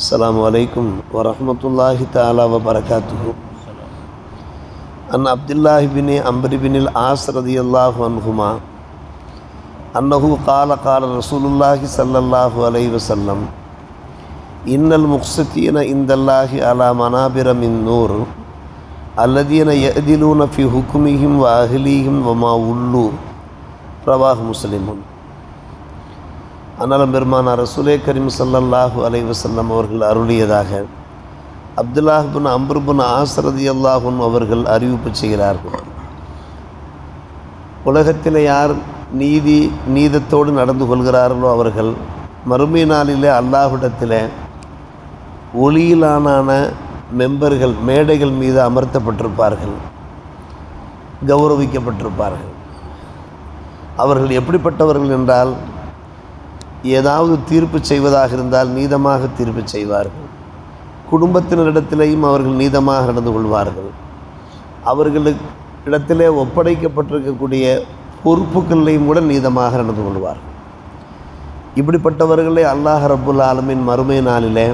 السلام عليكم ورحمة الله تعالى وبركاته. عن عبد الله بن عمرو بن العاص رضي الله عنهما أنه قال رسول الله صلى الله عليه وسلم إن المقسطين عند الله على منابر من نور الذين يعدلون في حكمهم وأهليهم وما ولوا. رواه مسلم. அன்னலம் பெருமானார் ரசூலே கரீம் ஸல்லல்லாஹு அலைஹி வஸல்லம் அவர்கள் அருளியதாக அப்துல்லாஹ் பின் அம்ர் பின் ஆஸ் ரலியல்லாஹு அன்ஹு அவர்கள் அறிவிப்பு செய்கிறார்கள். உலகத்தில் யார் நீதத்தோடு நடந்து கொள்கிறார்களோ அவர்கள் மறுமை நாளிலே அல்லாஹ்விடத்தில் ஒளியிலான மெம்பர்கள் மேடைகள் மீது அமர்த்தப்பட்டிருப்பார்கள், கௌரவிக்கப்பட்டிருப்பார்கள். அவர்கள் எப்படிப்பட்டவர்கள் என்றால், ஏதாவது தீர்ப்பு செய்வதாக இருந்தால் நீதமாக தீர்ப்பு செய்வார்கள். குடும்பத்தினரிடத்திலேயும் அவர்கள் நீதமாக நடந்து கொள்வார்கள். அவர்களிடத்திலே ஒப்படைக்கப்பட்டிருக்கக்கூடிய பொறுப்புகளையும் கூட நீதமாக நடந்து கொள்வார்கள். இப்படிப்பட்டவர்களை அல்லாஹ் ரப்புல் ஆலமீன் மறுமை நாளிலே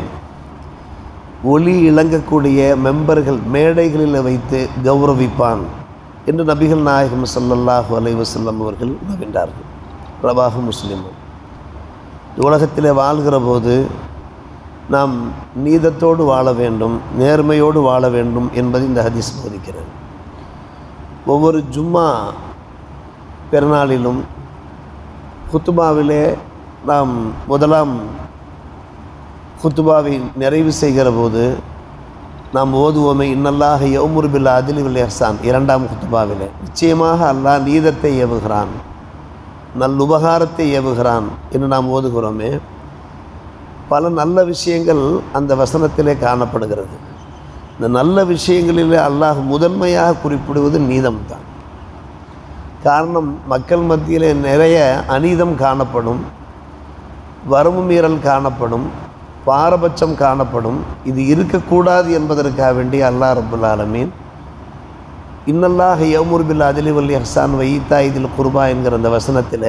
ஒளி இளங்கக்கூடிய மெம்பர்கள் மேடைகளில் வைத்து கௌரவிப்பான் என்று நபிகள் நாயகம் ஸல்லல்லாஹு அலைஹி வஸல்லம் அவர்கள் நவின்றார்கள். ரவாஹு முஸ்லிம். உலகத்தில் வாழ்கிற போது நாம் நீதத்தோடு வாழ வேண்டும், நேர்மையோடு வாழ வேண்டும் என்பது இந்த ஹதீஸ் போதிக்கிறது. ஒவ்வொரு ஜும்மா பெருநாளிலும் குத்துபாவிலே நாம் முதலாம் குத்துபாவை நிறைவு செய்கிற போது நாம் ஓதுவோமே இன்னல்லாஹ யஅமுரு பில் அத்லி வல் இஹ்சான். இரண்டாம் குத்துபாவிலே நிச்சயமாக அல்லாஹ் நீதத்தை ஏவுகிறான், நல்லுபகாரத்தை ஏவுகிறான் என்று நாம் ஓதுகிறோமே. பல நல்ல விஷயங்கள் அந்த வசனத்திலே காணப்படுகிறது. இந்த நல்ல விஷயங்களிலே அல்லாஹ் முதன்மையாக குறிப்பிடுவது நீதம்தான். காரணம், மக்கள் மத்தியிலே நிறைய அநீதம் காணப்படும், வரம்பு மீறல் காணப்படும், பாரபட்சம் காணப்படும். இது இருக்கக்கூடாது என்பதற்காக வேண்டி அல்லாஹ் ரப்புல் ஆலமீன் இன்னல்லாஹ யஅமுரு பில் அத்லி வல் இஹ்சான் வ ஈதாஇ தில் குர்பா என்கிற அந்த வசனத்தில்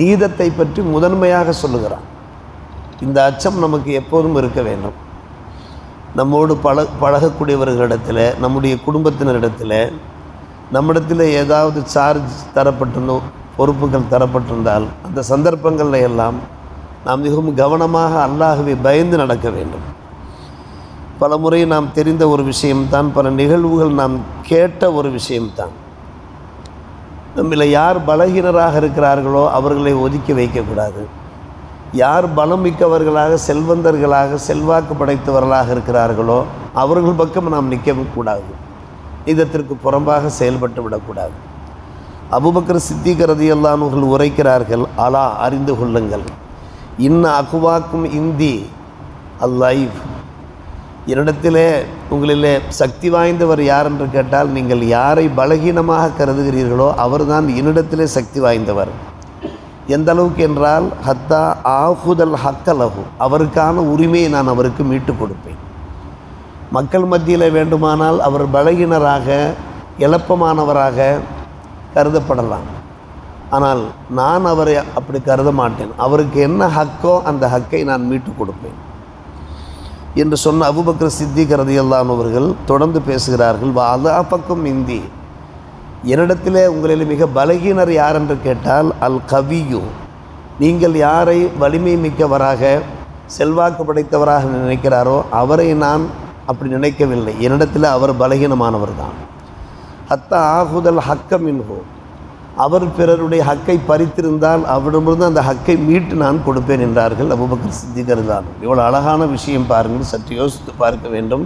நீதத்தை பற்றி முதன்மையாக சொல்லுகிறான். இந்த அச்சம் நமக்கு எப்போதும் இருக்க வேண்டும். நம்மோடு பழகக்கூடியவர்களிடத்தில், நம்முடைய குடும்பத்தினரிடத்தில், நம்மிடத்தில் ஏதாவது சார்ஜ் தரப்பட்டிருந்தோ, பொறுப்புகள் தரப்பட்டிருந்தால் அந்த சந்தர்ப்பங்களில் எல்லாம் நாம் மிகவும் கவனமாக அல்லாஹ்வை பயந்து நடக்க வேண்டும். பல முறை நாம் தெரிந்த ஒரு விஷயம்தான், பல நிகழ்வுகள் நாம் கேட்ட ஒரு விஷயம்தான். நம்மில் யார் பலகீனராக இருக்கிறார்களோ அவர்களை ஒதுக்கி வைக்கக்கூடாது. யார் பலம் மிக்கவர்களாக, செல்வந்தர்களாக, செல்வாக்கு படைத்தவர்களாக இருக்கிறார்களோ அவர்கள் பக்கம் நாம் நிற்கக்கூடாது. இதற்கு புறம்பாக செயல்பட்டு விடக்கூடாது. அபூபக்கர் சித்திக் ரலியல்லாஹு அன்ஹு அவர்கள் உரைக்கிறார்கள், அலா அறிந்து கொள்ளுங்கள், இன்ன அக்வாக்கும் இந்தி அல்-லைஃப். என்னிடத்திலே உங்களிலே சக்தி வாய்ந்தவர் யார் என்று கேட்டால், நீங்கள் யாரை பலகீனமாக கருதுகிறீர்களோ அவர்தான் என்னிடத்திலே சக்தி வாய்ந்தவர். எந்த அளவுக்கு என்றால், ஹத்தா ஆஹுதல் ஹக்கலஹு, அவருக்கான உரிமையை நான் அவருக்கு மீட்டு கொடுப்பேன். மக்கள் மத்தியில் வேண்டுமானால் அவர் பலகீனராக, இழப்பமானவராக கருதப்படலாம். ஆனால் நான் அவரை அப்படி கருத மாட்டேன். அவருக்கு என்ன ஹக்கோ அந்த ஹக்கை நான் மீட்டு கொடுப்பேன் என்று சொன்ன அபூபக்கர் சித்திக் ரலியல்லாஹு அன்ஹு அவர்கள் தொடர்ந்து பேசுகிறார்கள். வஅதாஃபக்கும் இந்தி, என்னிடத்திலே உங்களில் மிக பலகீனர் யார் என்று கேட்டால் அல் கவியு, நீங்கள் யாரை வலிமை மிக்கவராக, செல்வாக்கு படைத்தவராக நினைக்கிறாரோ அவரை நான் அப்படி நினைக்கவில்லை. என்னிடத்தில் அவர் பலகீனமானவர் தான். ஹத்தா ஆஹுதல் ஹக்க மின்ஹு, அவர் பிறருடைய ஹக்கை பறித்திருந்தால் அவரிடமிருந்து அந்த ஹக்கை மீட்டு நான் கொடுப்பேன் என்றார்கள் அபூபக்கர் சித்திக் ரலியல்லாஹு அன்ஹு. இவ்வளோ அழகான விஷயம் பாருங்கள், சற்று யோசித்து பார்க்க வேண்டும்.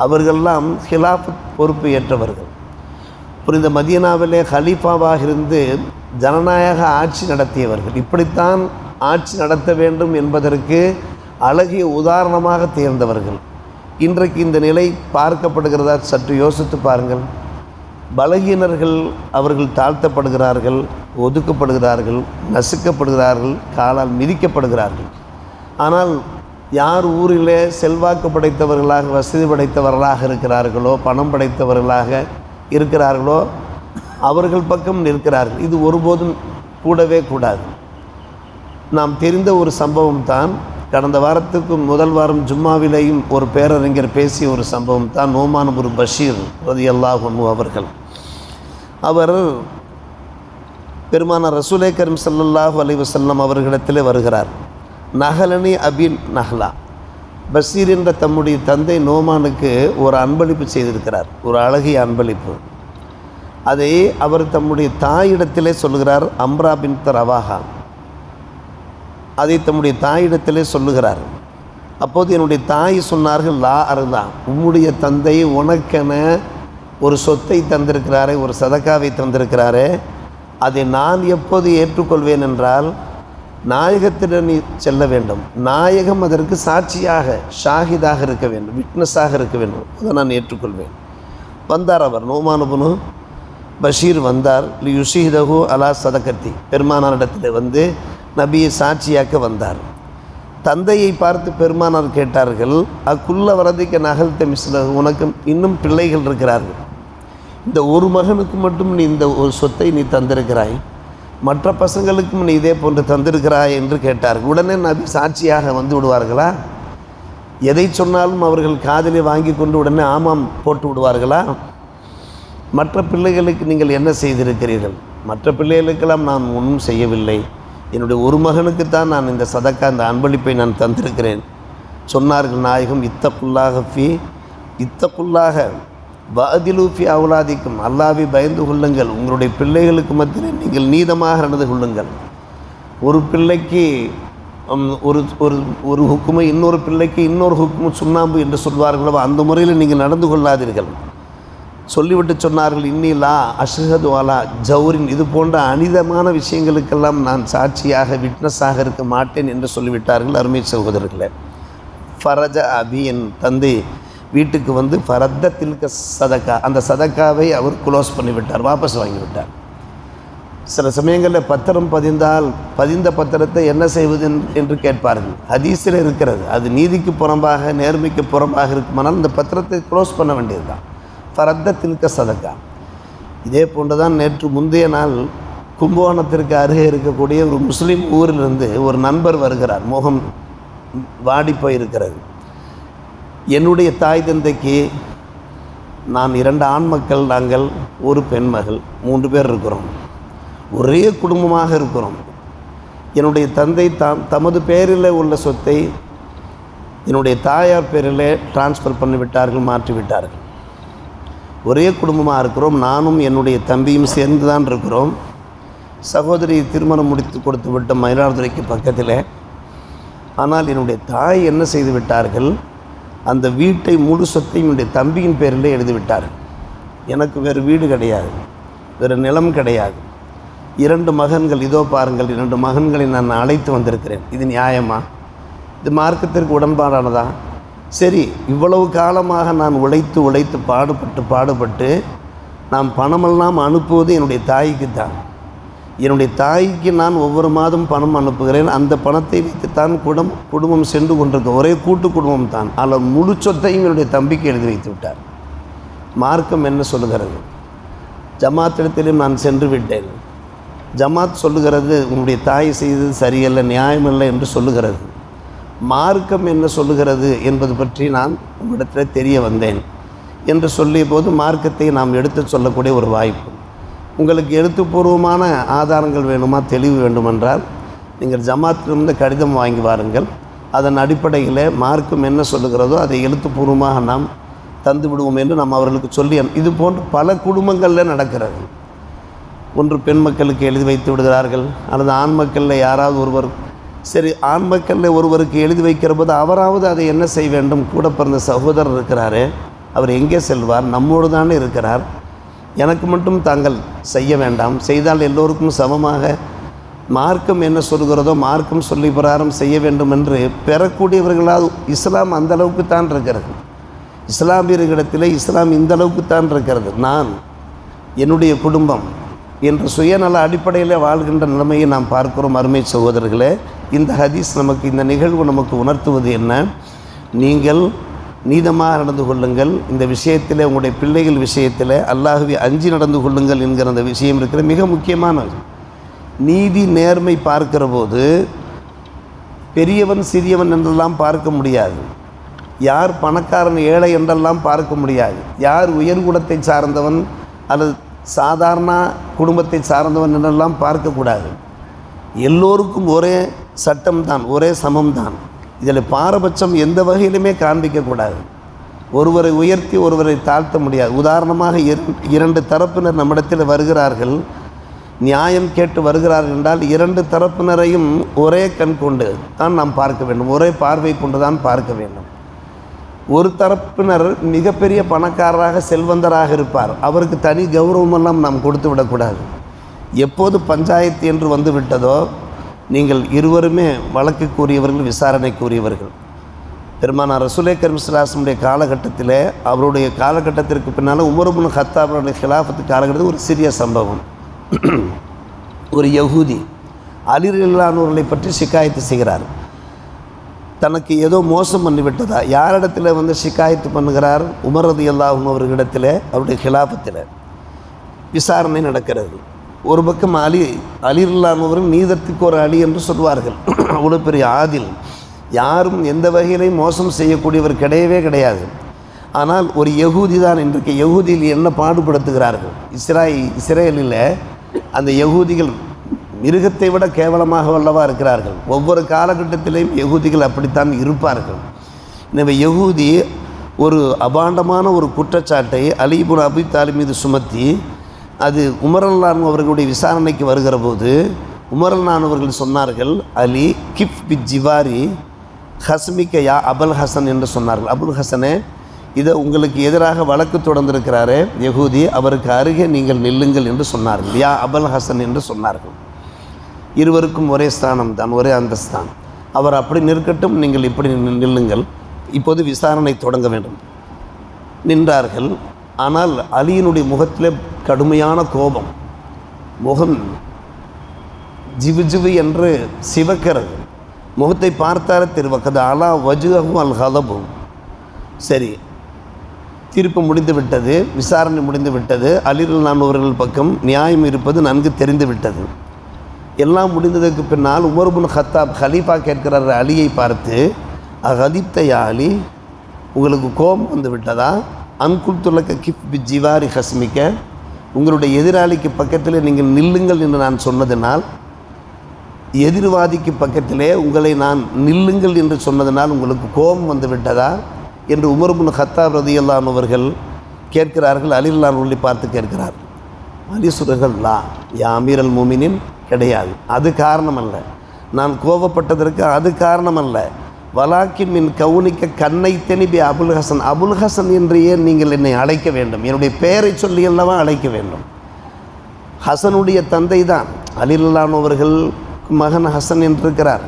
அவர்களெல்லாம் ஹிலாஃபத் பொறுப்பு ஏற்றவர்கள். புரிந்த மதீனாவிலே ஹலீஃபாவாக இருந்து ஜனநாயக ஆட்சி நடத்தியவர்கள். இப்படித்தான் ஆட்சி நடத்த வேண்டும் என்பதற்கு அழகிய உதாரணமாக திகழ்ந்தவர்கள். இன்றைக்கு இந்த நிலை பார்க்கப்படுகிறதா? சற்று யோசித்து பாருங்கள். பலகீனர்கள் அவர்கள் தாழ்த்தப்படுகிறார்கள், ஒதுக்கப்படுகிறார்கள், நசுக்கப்படுகிறார்கள், காலால் மிதிக்கப்படுகிறார்கள். ஆனால் யார் ஊரிலே செல்வாக்கு படைத்தவர்களாக, வசதி படைத்தவர்களாக இருக்கிறார்களோ, பணம் படைத்தவர்களாக இருக்கிறார்களோ அவர்கள் பக்கம் நிற்கிறார்கள். இது ஒருபோதும் கூடவே கூடாது. நாம் தெரிந்த ஒரு சம்பவம் தான். கடந்த வாரத்துக்கு முதல் வாரம் ஜும்மாவிலேயும் ஒரு பேரறிஞர் பேசிய ஒரு சம்பவம் தான் நோமான் ஒரு பஷீர் ரலியல்லாஹு அன்ஹு அவர்கள். அவர் பெருமானார் ரசூலே கரீம் ஸல்லல்லாஹு அலைஹி வஸல்லம் அவர்களிடத்திலே வருகிறார். நஹலனி அபின் நஹ்லா, பஷீர் என்ற தம்முடைய தந்தை நோமானுக்கு ஒரு அன்பளிப்பு செய்திருக்கிறார், ஒரு அழகிய அன்பளிப்பு. அதை அவர் தம்முடைய தாயிடத்திலே சொல்லுகிறார். அம்ரா பின் ரவாஹா அதை தம்முடைய தாயிடத்திலே சொல்லுகிறார். அப்போது என்னுடைய தாய் சொன்னார்கள், லா அருளா, உம்முடைய தந்தை உனக்கென ஒரு சொத்தை தந்திருக்கிறாரே, ஒரு சதக்காவை தந்திருக்கிறாரே, அதை நான் எப்போது ஏற்றுக்கொள்வேன் என்றால் நாயகத்திடம் நீ செல்ல வேண்டும், நாயகம் அதற்கு சாட்சியாக ஷாஹிதாக இருக்க வேண்டும், விட்னஸாக இருக்க வேண்டும், அதை நான் ஏற்றுக்கொள்வேன். வந்தார் அவர், நோமான் இப்னு பஷீர் வந்தார். யுஷீதஹு அலா சதகத்தி, பெருமானாரிடத்தில் வந்து நபியை சாட்சியாக்க வந்தார். தந்தையை பார்த்து பெருமானார் கேட்டார்கள், அக்குள்ள வரதிக்க நகல்த்த மிஸ்லஹு, உனக்கு இன்னும் பிள்ளைகள் இருக்கிறார்கள், இந்த ஒரு மகனுக்கு மட்டும் நீ இந்த ஒரு சொத்தை நீ தந்திருக்கிறாய், மற்ற பசங்களுக்கும் நீ இதே போன்று தந்திருக்கிறாய் என்று கேட்டார்கள். உடனே நபி சாட்சியாக வந்து விடுவார்களா? எதை சொன்னாலும் அவர்கள் காதிலே வாங்கி கொண்டு உடனே ஆமாம் போட்டு விடுவார்களா? மற்ற பிள்ளைகளுக்கு நீங்கள் என்ன செய்திருக்கிறீர்கள்? மற்ற பிள்ளைகளுக்கெல்லாம் நான் ஒன்றும் செய்யவில்லை, என்னுடைய ஒரு மகனுக்குத்தான் நான் இந்த சதக்கா, இந்த அன்பளிப்பை நான் தந்திருக்கிறேன். சொன்னார்கள் நாயகம், இத்தக்குள்ளாக வஅதிலூஃபி அவுலாதிக்கும், அல்லாஹ்வை பயந்து கொள்ளுங்கள், உங்களுடைய பிள்ளைகளுக்கு மத்தியில் நீங்கள் நீதமாக நடந்து கொள்ளுங்கள். ஒரு பிள்ளைக்கு ஒரு ஒரு ஒரு ஹுக்குமை, இன்னொரு பிள்ளைக்கு இன்னொரு ஹுக்குமு சுண்ணாம்பு என்று சொல்வார்களோ அந்த முறையில் நீங்கள் நடந்து கொள்ளாதீர்கள். சொல்லிவிட்டு சொன்னார்கள், இன்னிலா அஷ்ஹது அலா ஜௌரின், இது போன்ற அனிதமான விஷயங்களுக்கெல்லாம் நான் சாட்சியாக விட்னஸாக இருக்க மாட்டேன் என்று சொல்லிவிட்டார்கள். அருமை சகோதரர்களே, ஃபரஜ அபி, என் தந்தை வீட்டுக்கு வந்து ஃபரத்த தில்க சதக்கா, அந்த சதக்காவை அவர் க்ளோஸ் பண்ணிவிட்டார், வாபஸ் வாங்கிவிட்டார். சில சமயங்களில் பத்திரம் பதிந்தால் பதிந்த பத்திரத்தை என்ன செய்வது என்று கேட்பார்கள். ஹதீஸில் இருக்கிறது, அது நீதிக்கு புறம்பாக நேர்மைக்கு புறம்பாக இருக்குமானால் இந்த பத்திரத்தை க்ளோஸ் பண்ண வேண்டியது தான். ஃபரத்த தில்க சதக்கா. இதே போன்றுதான் நேற்று முந்தைய நாள் கும்பகோணத்திற்கு அருகே இருக்கக்கூடிய ஒரு முஸ்லீம் ஊரிலிருந்து ஒரு நண்பர் வருகிறார். முகம் வாடி போயிருக்கிறது. என்னுடைய தாய் தந்தைக்கு நான் 2 ஆண் மக்கள், நாங்கள் ஒரு பெண் மகள், 3 பேர் இருக்கிறோம், ஒரே குடும்பமாக இருக்கிறோம். என்னுடைய தந்தை தமது பேரில் உள்ள சொத்தை என்னுடைய தாயார் பேரில் டிரான்ஸ்ஃபர் பண்ணிவிட்டார்கள், மாற்றிவிட்டார்கள். ஒரே குடும்பமாக இருக்கிறோம், நானும் என்னுடைய தம்பியும் சேர்ந்து தான் இருக்கிறோம். சகோதரி திருமணம் முடித்து கொடுத்து விட்ட மயிலாடுதுறைக்கு பக்கத்தில். ஆனால் என்னுடைய தாய் என்ன செய்து விட்டார்கள், அந்த வீட்டை முழு சொத்தையும் என்னுடைய தம்பியின் பேரில் எழுதிவிட்டார்கள். எனக்கு வேறு வீடு கிடையாது, வேறு நிலம் கிடையாது. 2 மகன்கள், இதோ பாருங்கள், 2 மகன்களை நான் அழைத்து வந்திருக்கிறேன். இது நியாயமா? இது மார்க்கத்திற்கு உடன்பாடானதா? சரி, இவ்வளவு காலமாக நான் உழைத்து பாடுபட்டு நான் பணமெல்லாம் அனுப்புவது என்னுடைய தாய்க்கு தான். என்னுடைய தாய்க்கு நான் ஒவ்வொரு மாதம் பணம் அனுப்புகிறேன். அந்த பணத்தை வைத்துத்தான் குடும்பம் சென்று கொண்டிருக்க, ஒரே கூட்டு குடும்பம் தான். ஆனால் முழு சொத்தையும் என்னுடைய தம்பிக்கு எழுதி வைத்து விட்டார். மார்க்கம் என்ன சொல்லுகிறது? ஜமாத்திடத்திலும் நான் சென்று விட்டேன். ஜமாத் சொல்லுகிறது உன்னுடைய தாய் செய்தது சரியல்ல, நியாயமில்லை என்று சொல்லுகிறது. மார்க்கம் என்ன சொல்லுகிறது என்பது பற்றி நான் உங்களிடத்தில் தெரிய வந்தேன் என்று சொல்லிய போது மார்க்கத்தை நாம் எடுத்து சொல்லக்கூடிய ஒரு வாய்ப்பு. உங்களுக்கு எழுத்துப்பூர்வமான ஆதாரங்கள் வேணுமா, தெளிவு வேண்டுமென்றால் நீங்கள் ஜமாத்திலிருந்து கடிதம் வாங்கி வாருங்கள். அதன் அடிப்படையில் மார்க்கம் என்ன சொல்லுகிறதோ அதை எழுத்துப்பூர்வமாக நாம் தந்து விடுவோம் என்று நாம் அவர்களுக்கு சொல்லி, இது போன்று பல குடும்பங்களில் நடக்கிறது. ஒன்று பெண் மக்களுக்கு எழுதி வைத்து விடுகிறார்கள், அல்லது ஆண் மக்களில் யாராவது ஒருவர். சரி, ஆண் மக்களில் ஒருவருக்கு எழுதி வைக்கிற போது அவராவது அதை என்ன செய்ய வேண்டும்? கூட பிறந்த சகோதரர் இருக்கிறாரு, அவர் எங்கே செல்வார்? நம்மோடு தானே இருக்கிறார், எனக்கு மட்டும் தாங்கள் செய்ய வேண்டாம், செய்தால் எல்லோருக்கும் சமமாக மார்க்கம் என்ன சொல்கிறதோ மார்க்கம் சொல்லி பிரகாரம் செய்ய வேண்டும் என்று பெறக்கூடியவர்களால் இஸ்லாம் அந்த அளவுக்கு தான் இருக்கிறது. இஸ்லாமியர்களிடத்தில் இஸ்லாம் இந்த அளவுக்கு தான் இருக்கிறது. நான் என்னுடைய குடும்பம் என்ற சுயநல அடிப்படையில் வாழ்கின்ற நிலைமையை நாம் பார்க்கிறோம். அருமை சகோதரர்களே, இந்த ஹதீஸ் நமக்கு, இந்த நிகழ்வு நமக்கு உணர்த்துவது என்ன? நீங்கள் நீதமாக நடந்து கொள்ளுங்கள், இந்த விஷயத்தில் உங்களுடைய பிள்ளைகள் விஷயத்தில் அல்லாஹ்வை அஞ்சி நடந்து கொள்ளுங்கள் என்கிற அந்த விஷயம் இருக்கிற மிக முக்கியமானது. நீதி நேர்மை பார்க்கிற போது பெரியவன் சிறியவன் என்றெல்லாம் பார்க்க முடியாது, யார் பணக்காரன் ஏழை என்றெல்லாம் பார்க்க முடியாது, யார் உயர்குலத்தை சார்ந்தவன் அல்லது சாதாரண குடும்பத்தை சார்ந்தவன் என்றெல்லாம் பார்க்கக்கூடாது. எல்லோருக்கும் ஒரே சட்டம்தான், ஒரே சமம்தான். இதில் பாரபட்சம் எந்த வகையிலுமே காண்பிக்கக்கூடாது. ஒருவரை உயர்த்தி ஒருவரை தாழ்த்த முடியாது. உதாரணமாக இரண்டு தரப்பினர் நம்மிடத்தில் வருகிறார்கள், நியாயம் கேட்டு வருகிறார்கள் என்றால் இரண்டு தரப்பினரையும் ஒரே கண் கொண்டு தான் நாம் பார்க்க வேண்டும், ஒரே பார்வை கொண்டு தான் பார்க்க வேண்டும். ஒரு தரப்பினர் மிகப்பெரிய பணக்காரராக செல்வந்தராக இருப்பார், அவருக்கு தனி கௌரவமெல்லாம் நாம் கொடுத்து விடக்கூடாது. எப்போது பஞ்சாயத்து என்று வந்து விட்டதோ நீங்கள் இருவருமே வழக்குக்குரியவர்கள், விசாரணைக்குரியவர்கள். பெருமானார் ரசூலே கரீம் ஸல்லல்லாஹு அலைஹி வஸல்லம் காலகட்டத்தில், அவருடைய காலகட்டத்திற்கு பின்னால் உமர் இப்னு கத்தாப் அவருடைய ஹிலாஃபத்து காலகட்டத்தில் ஒரு சிறிய சம்பவம். ஒரு யகூதி அலி ரலியல்லாஹு அன்ஹு பற்றி ஷிகாயத்து செய்கிறார். தனக்கு ஏதோ மோசம் பண்ணிவிட்டதா, யாரிடத்தில் வந்து ஷிகாயத்து பண்ணுகிறார்? உமர் ரலியல்லாஹு அன்ஹு அவர்களிடத்தில், அவருடைய ஹிலாஃபத்தில் விசாரணை நடக்கிறது. ஒரு பக்கம் அலி ரலியல்லாஹு அன்ஹு அவர்கள் நீதத்துக்கு ஒரு அலி என்று சொல்வார்கள். அவ்வளோ பெரிய ஆதில், யாரும் எந்த வகையிலையும் மோசம் செய்யக்கூடியவர் கிடையவே கிடையாது. ஆனால் ஒரு யகூதி தான் இன்றைக்கு யகூதியில் என்ன பாடுபடுத்துகிறார்கள். இஸ்ரேலில் அந்த யகூதிகள் மிருகத்தை விட கேவலமாக வல்லவா இருக்கிறார்கள். ஒவ்வொரு காலகட்டத்திலையும் யகூதிகள் அப்படித்தான் இருப்பார்கள். எனவே யகூதி ஒரு அபாண்டமான ஒரு குற்றச்சாட்டை அலி இப்னு அபி தாலிப் மீது சுமத்தி, அது உமர் ரலியல்லாஹு அன்ஹு அவர்களுடைய விசாரணைக்கு வருகிற போது உமர் ரலியல்லாஹு அன்ஹு அவர்கள் சொன்னார்கள், அலி கிஃப் பி ஜிவாரி ஹஸ்மிக்க யா அபுல் ஹசன் என்று சொன்னார்கள். அபுல் ஹசனே, இதை உங்களுக்கு எதிராக வழக்கு தொடர்ந்திருக்கிறாரே யகூதி, அவருக்கு அருகே நீங்கள் நில்லுங்கள் என்று சொன்னார்கள். யா அபுல் ஹசன் என்று சொன்னார்கள். இருவருக்கும் ஒரே ஸ்தானம் தான், ஒரே அந்தஸ்தான். அவர் அப்படி நிற்கட்டும், நீங்கள் இப்படி நில்லுங்கள், இப்போது விசாரணை தொடங்க வேண்டும். நின்றார்கள். ஆனால் அலியினுடைய முகத்திலே கடுமையான கோபம், முகம் ஜிவு ஜிவு என்று சிவக்கிறது. முகத்தை பார்த்தார திருவக்கது அலா வஜுகும் அல் ஹலபும். சரி, தீர்ப்பு முடிந்து விட்டது, விசாரணை முடிந்து விட்டது, அலி ரலியல்லாஹு அன்ஹு அவர்கள் பக்கம் நியாயம் இருப்பது நன்கு தெரிந்து விட்டது. எல்லாம் முடிந்ததுக்கு பின்னால் உமர் இப்னு கத்தாப் ஹலீஃபா கேட்கிறார் அலியை பார்த்து, அகதிப்த யா அலி, உங்களுக்கு கோபம் வந்து விட்டதா? அன்குல்துலக்க கிஃப் பி ஜிவாரி ஹஸ்மிக்க, உங்களுடைய எதிராளிக்கு பக்கத்தில் நீங்கள் நில்லுங்கள் என்று நான் சொன்னதினால், எதிர்வாதிக்கு பக்கத்திலே உங்களை நான் நில்லுங்கள் என்று சொன்னதனால் உங்களுக்கு கோபம் வந்து விட்டதா என்று உமர் இப்னு கத்தாப் ரலியல்லாஹு அன்ஹு அவர்கள் கேட்கிறார்கள். அலி ரலியல்லாஹு அன்ஹு பார்த்து கேட்கிறார். அலி சொல்கிறார்கள், லா யா அமீரல் முஃமினீன், கிடையாது, அது காரணம் அல்ல, நான் கோபப்பட்டதற்கு அது காரணம் அல்ல. வலாக்கின் மின் கவுனிக்க கண்ணை தெனிபி அபுல் ஹசன், அபுல் ஹசன் என்று ஏன் நீங்கள் என்னை அழைக்க வேண்டும்? என்னுடைய பெயரை சொல்லி அல்லவா அழைக்க வேண்டும். ஹசனுடைய தந்தை தான் அலி ரலியல்லாஹு அன்ஹு அவர்கள் மகன் ஹசன் என்றிருக்கிறார்.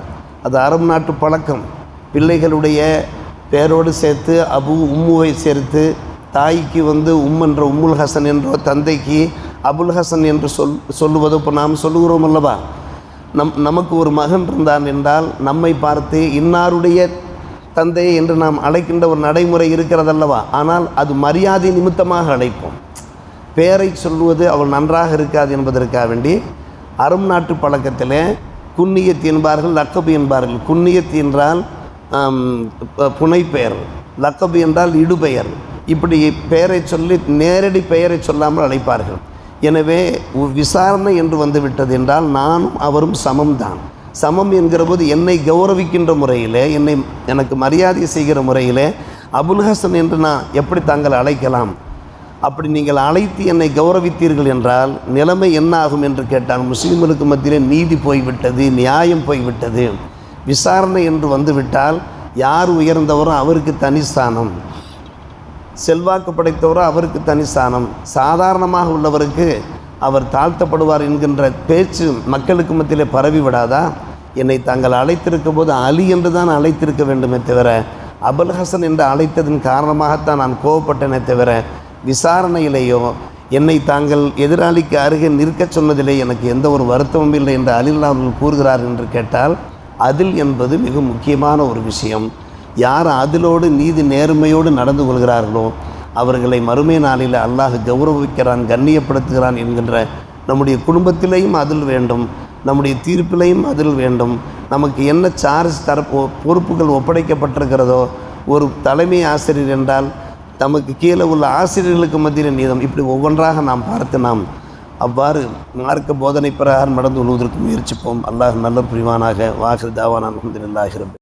அது அரபு நாட்டு பழக்கம். பிள்ளைகளுடைய பேரோடு சேர்த்து அபு உம்முவை சேர்த்து, தாய்க்கு வந்து என்ற உம்முல் ஹசன் என்றோ, தந்தைக்கு அபுல் ஹசன் என்று சொல்லுவது. இப்போ நாம் சொல்லுகிறோம் அல்லவா, நமக்கு ஒரு மகன் இருந்தான் என்றால் நம்மை பார்த்து இன்னாருடைய தந்தை என்று நாம் அழைக்கின்ற ஒரு நடைமுறை இருக்கிறதல்லவா. ஆனால் அது மரியாதை நிமித்தமாக அழைப்போம். பெயரை சொல்லுவது அவள் நன்றாக இருக்காது என்பதற்காக வேண்டி அரபு நாட்டு பழக்கத்தில் குன்னியத் என்பார்கள், லக்கபு என்பார்கள். குன்னியத் என்றால் புனைப்பெயர், லக்கபு என்றால் இடுபெயர். இப்படி பெயரை சொல்லி நேரடி பெயரை சொல்லாமல் அழைப்பார்கள். எனவே விசாரணை என்று வந்துவிட்டது என்றால் நானும் அவரும் சமம்தான். சமம் என்கிற போது என்னை கௌரவிக்கின்ற முறையில், எனக்கு மரியாதை செய்கிற முறையில் அபுல் ஹசன் என்று நான் எப்படி தாங்கள் அழைக்கலாம்? அப்படி நீங்கள் அழைத்து என்னை கௌரவித்தீர்கள் என்றால் நிலைமை என்ன ஆகும் என்று கேட்டால், முஸ்லீம்களுக்கு மத்தியிலே நீதி போய்விட்டது, நியாயம் போய்விட்டது. விசாரணை என்று வந்துவிட்டால் யார் உயர்ந்தவரோ அவருக்கு தனி ஸ்தானம், செல்வாக்கு படைத்தவரோ அவருக்கு தனி ஸ்தானம், சாதாரணமாக உள்ளவருக்கு அவர் தாழ்த்தப்படுவார் என்கின்ற பேச்சு மக்களுக்கு மத்தியிலே பரவி விடாதா? என்னை தாங்கள் அழைத்திருக்கும் போது அலி என்று தான் அழைத்திருக்க வேண்டுமே தவிர, அபுல் ஹசன் என்று அழைத்ததன் காரணமாகத்தான் நான் கோவப்பட்டேனே தவிர, விசாரணையிலேயோ என்னை தாங்கள் எதிராளிக்கு அருகே நிற்க சொன்னதிலே எனக்கு எந்த ஒரு வருத்தமும் இல்லை என்று அலி ரலியல்லாஹு அன்ஹு கூறுகிறார் என்று கேட்டால், அதில் என்பது மிக முக்கியமான ஒரு விஷயம். யார் அதிலோடு நீதி நேர்மையோடு நடந்து கொள்கிறார்களோ அவர்களை மறுமை நாளில் அல்லாஹ் கௌரவிக்கிறான், கண்ணியப்படுத்துகிறான் என்கின்ற நம்முடைய குடும்பத்திலேயும் அதில் வேண்டும், நம்முடைய தீர்ப்பிலையும் அதில் வேண்டும். நமக்கு என்ன சார்ஜ் பொறுப்புகள் ஒப்படைக்கப்பட்டிருக்கிறதோ, ஒரு தலைமை ஆசிரியர் என்றால் நமக்கு கீழே உள்ள ஆசிரியர்களுக்கு மத்தியில் நீதம், இப்படி ஒவ்வொன்றாக நாம் பார்த்து நாம் அவ்வாறு மார்க்க போதனை பிரகாரம் நடந்து கொள்வதற்கு முயற்சிப்போம். அல்லாஹ் நல்ல புரிவானாக. வாஹிர் தாவானா அல்ஹம்துலில்லாஹி ரப்பில்